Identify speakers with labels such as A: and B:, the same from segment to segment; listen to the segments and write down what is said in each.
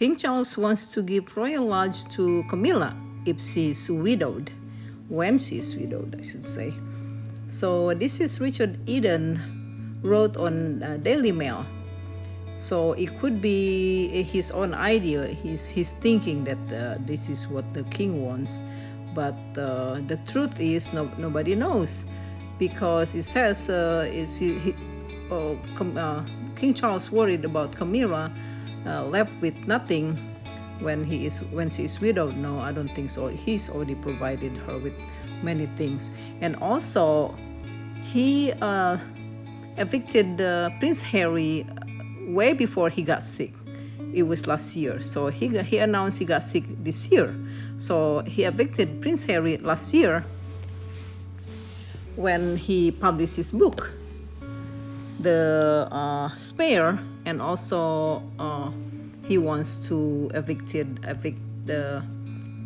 A: King Charles wants to give royal lodge to Camilla if she's widowed, when she's widowed, I should say. So this is Richard Eden wrote on Daily Mail. So it could be his own idea. He's thinking that this is what the king wants, but the truth is nobody knows, because it says King Charles worried about Camilla left with nothing when she is widowed. No, I don't think so. He's already provided her with many things, and also he evicted Prince Harry way before he got sick. It was last year. So he announced he got sick this year. So he evicted Prince Harry last year when he published his book, The Spare, and also he wants to evict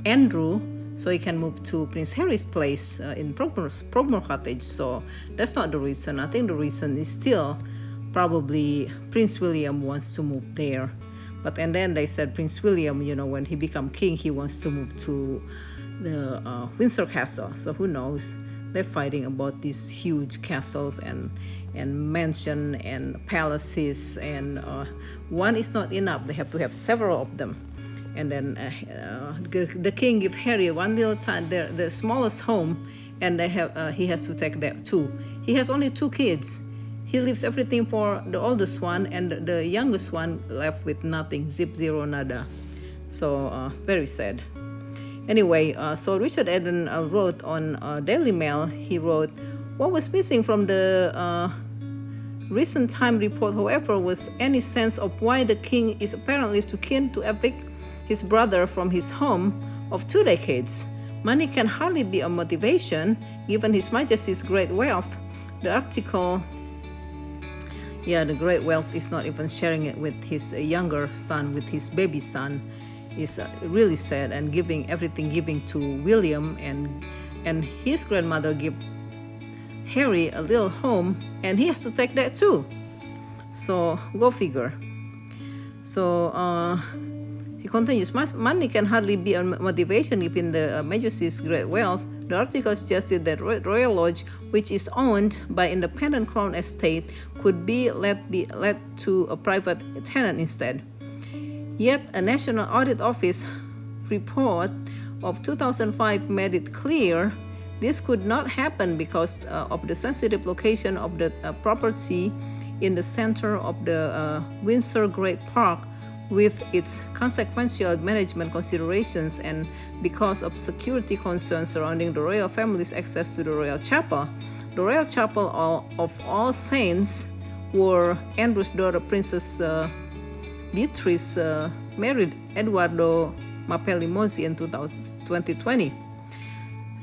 A: Andrew so he can move to Prince Harry's place in Frogmore Cottage. So that's not the reason. I think the reason is still probably Prince William wants to move there. And then they said Prince William, when he become king, he wants to move to the Windsor Castle. So who knows? They're fighting about these huge castles and mansion and palaces, and one is not enough. They have to have several of them. And then the king give Harry one little time, the smallest home, and he has to take that too. He has only 2 kids. He leaves everything for the oldest one, and the youngest one left with nothing, zero, nada. So very sad. Anyway, so Richard Eden wrote on Daily Mail. He wrote, what was missing from the recent Time report, however, was any sense of why the king is apparently too keen to evict his brother from his home of 2 decades. Money can hardly be a motivation, given His Majesty's great wealth. The article, the great wealth is not even sharing it with his younger son, with his baby son, is really sad, and giving to William, and his grandmother give Harry a little home, and he has to take that too. So go figure. So he continues, money can hardly be a motivation given the Majesty's great wealth. The article suggested that Royal Lodge, which is owned by independent Crown Estate, could be let to a private tenant instead. Yet a National Audit Office report of 2005 made it clear this could not happen because of the sensitive location of the property in the center of the Windsor Great Park, with its consequential management considerations, and because of security concerns surrounding the royal family's access to the Royal Chapel. The Royal Chapel of All Saints, where Andrew's daughter Princess Beatrice married Eduardo Mapelli-Mozzi in 2020,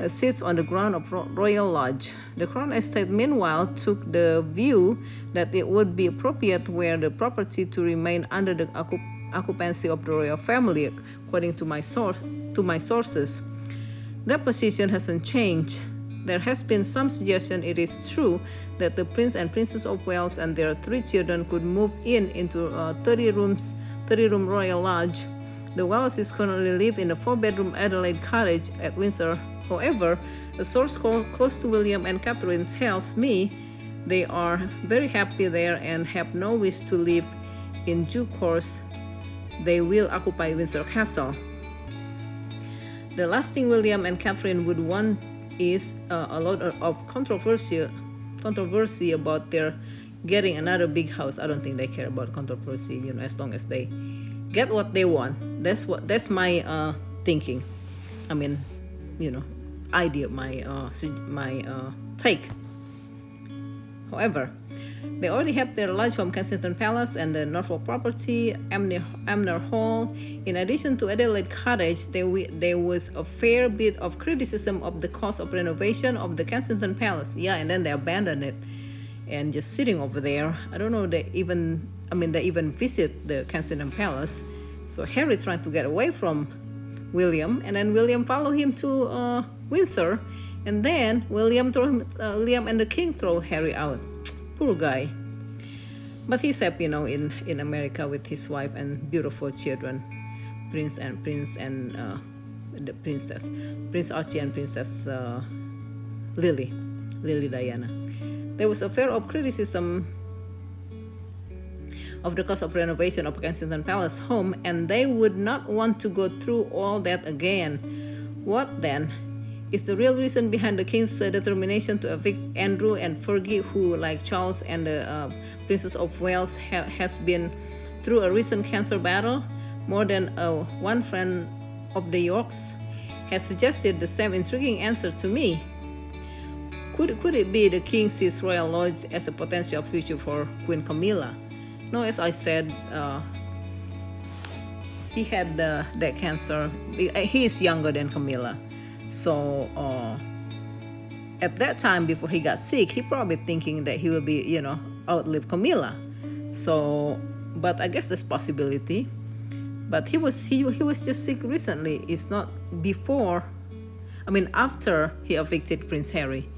A: sits on the ground of Royal Lodge. The Crown Estate, meanwhile, took the view that it would be appropriate where the property to remain under the occupancy of the royal family, according to my sources. That position hasn't changed. There has been some suggestion it is true that the Prince and Princess of Wales and their 3 children could move into a 30-room Royal Lodge. The Wallaces currently live in a 4-bedroom Adelaide cottage at Windsor. However, a source close to William and Catherine tells me they are very happy there and have no wish to leave. In due course, they will occupy Windsor Castle. The last thing William and Catherine would want is a lot of controversy about their getting another big house. I don't think they care about controversy, as long as they get what they want. That's my thinking. I mean, idea, my take. However, they already have their lodge from Kensington Palace and the Norfolk property, Amner Hall. In addition to Adelaide Cottage, there was a fair bit of criticism of the cost of renovation of the Kensington Palace. And then they abandoned it and just sitting over there. I don't know, they even visit the Kensington Palace. So Harry trying to get away from William, and then William followed him to Windsor, and then William and the king throw Harry out. Poor guy. But he's happy now in America with his wife and beautiful children. the Prince Archie and Princess Lily Diana. There was a fear of criticism of the cost of renovation of Kensington Palace home, and they would not want to go through all that again. What then is the real reason behind the king's determination to evict Andrew and Fergie, who, like Charles and the Princess of Wales, has been through a recent cancer battle? More than one friend of the Yorks has suggested the same intriguing answer to me. Could it be the king sees Royal Lodge as a potential future for Queen Camilla? No, as I said, he had that cancer. He is younger than Camilla. So at that time, before he got sick, he probably thinking that he will be, outlive Camilla. So, but I guess there's possibility. But he was just sick recently. It's not before. After he evicted Prince Harry.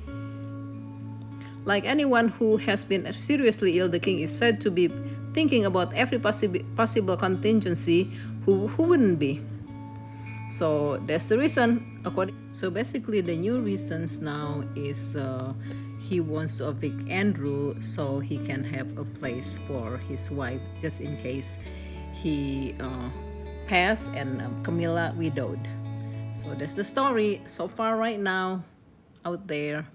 A: Like anyone who has been seriously ill, the king is said to be thinking about every possible contingency. Who wouldn't be? So that's the reason. So basically, the new reasons now is he wants to evict Andrew so he can have a place for his wife, just in case he passed and Camilla widowed. So that's the story so far right now out there.